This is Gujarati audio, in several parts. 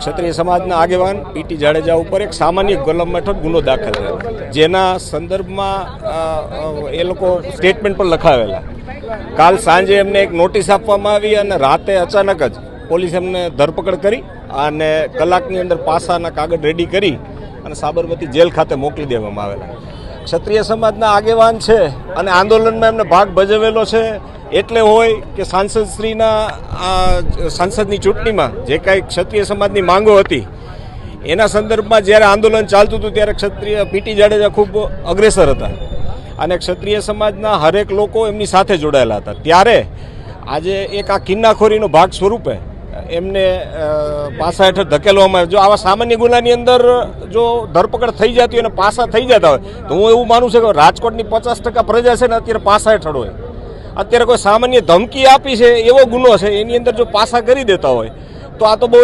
ક્ષત્રિય સમાજના આગેવાન પીટી જાડેજા ઉપર એક સામાન્ય કલમ હેઠળ ગુનો દાખલ છે, જેના સંદર્ભમાં એ લોકો સ્ટેટમેન્ટ પણ લખાવેલા. કાલ સાંજે એમને એક નોટિસ આપવામાં આવી અને રાતે અચાનક જ પોલીસ એમને ધરપકડ કરી અને કલાકની અંદર પાસાના કાગળ રેડી કરી અને સાબરમતી જેલ ખાતે મોકલી દેવામાં આવેલા. ક્ષત્રિય સમાજના આગેવાન છે અને આંદોલનમાં એમને ભાગ ભજવેલો છે. એટલે હોય કે સાંસદની ચૂંટણીમાં જે કાંઈ ક્ષત્રિય સમાજની માંગો હતી એના સંદર્ભમાં જ્યારે આંદોલન ચાલતું હતું ત્યારે ક્ષત્રિય પીટી જાડેજા ખૂબ અગ્રેસર હતા અને ક્ષત્રિય સમાજના હરેક લોકો એમની સાથે જોડાયેલા હતા. ત્યારે આજે એક આ કિન્નાખોરીનો ભાગ સ્વરૂપે એમને પાસા હેઠળ ધકેલવામાં આવે. જો આવા સામાન્ય ગુનાની અંદર જો ધરપકડ થઈ જતી હોય અને પાસા થઈ જતા હોય તો હું એવું માનું છું કે રાજકોટની 50% પ્રજા છે ને અત્યારે પાસા હેઠળ હોય. અત્યારે કોઈ સામાન્ય ધમકી આપી છે એવો ગુનો છે, એની અંદર જો પાસા કરી દેતા હોય તો આ તો બહુ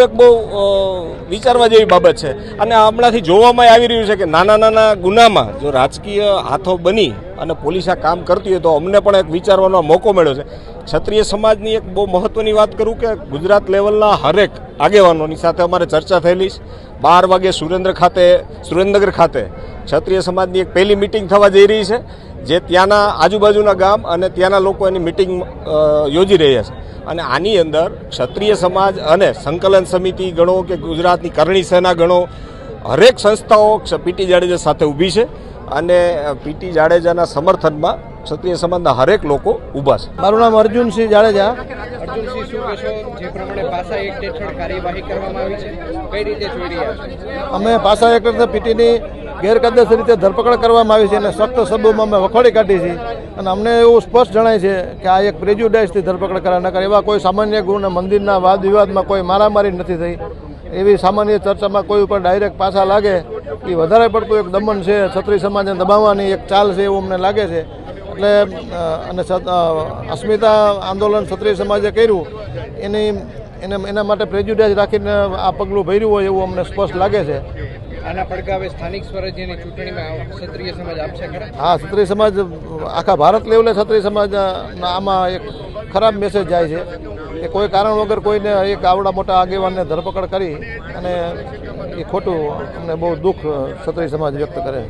વિચારવા જેવી બાબત છે. અને હમણાંથી જોવામાં આવી રહ્યું છે કે નાના ગુનામાં જો રાજકીય હાથો બની અને પોલીસ આ કામ કરતી હોય તો અમને પણ એક વિચારવાનો મોકો મળ્યો છે. ક્ષત્રિય સમાજની એક બહુ મહત્ત્વની વાત કરું કે ગુજરાત લેવલના હરેક આગેવાનોની સાથે અમારે ચર્ચા થયેલી છે. 12 વાગે સુરેન્દ્રનગર ખાતે ક્ષત્રિય સમાજની એક પહેલી મિટિંગ થવા જઈ રહી છે, જે ત્યાંના આજુબાજુના ગામ અને ત્યાંના લોકો એની મિટિંગ યોજી રહ્યા છે. અને આની અંદર ક્ષત્રિય સમાજ અને સંકલન સમિતિ ગણો કે ગુજરાતની કરણી સેના ગણો, હરેક સંસ્થાઓ પીટી જાડેજા સાથે ઊભી છે અને પીટી જાડેજાના સમર્થનમાં ક્ષત્રિય સમાજના હરેક લોકો ઊભા છે. મારું નામ અર્જુનસિંહ જાડેજા. અર્જુનસિંહ, શું કહેશો? જે પ્રમાણે પાસા એક્ટ હેઠળ કાર્યવાહી કરવામાં આવી છે, કઈ રીતે જોઈ રહ્યા છો? અમે પાસા એક્ટ હેઠળ પીટીની ગેરકાયદેસર રીતે ધરપકડ કરવામાં આવી છે અને સખ્ત શબ્દોમાં અમે વખોડી કાઢી છે. અને અમને એવું સ્પષ્ટ જણાય છે કે આ એક પ્રેજ્યુડાઇસથી ધરપકડ કરા નકર એવા કોઈ સામાન્ય ગુણ મંદિરના વાદ વિવાદમાં કોઈ મારામારી નથી થઈ. એવી સામાન્ય ચર્ચામાં કોઈ ઉપર ડાયરેક્ટ પાછા લાગે એ વધારે પડતું એક દમન છે, ક્ષત્રિય સમાજને દબાવવાની એક ચાલ છે એવું અમને લાગે છે. એટલે અને અસ્મિતા આંદોલન ક્ષત્રિય સમાજે કર્યું એના માટે પ્રેજ્યુડાઇસ રાખીને આ પગલું ભર્યું હોય એવું અમને સ્પષ્ટ લાગે છે. આના પડઘા સ્થાનિક સ્વરાજ્યની ચૂંટણીમાં ક્ષત્રિય સમાજ આપશે ખરા? હા, ક્ષત્રિય સમાજ આખા ભારત લેવલે ક્ષત્રિય સમાજ આમાં એક ખરાબ મેસેજ જાય છે કે કોઈ કારણ વગર કોઈને એક આવડા મોટા આગેવાનને ધરપકડ કરી અને એ ખોટું અમને બહુ દુઃખ ક્ષત્રિય સમાજ વ્યક્ત કરે.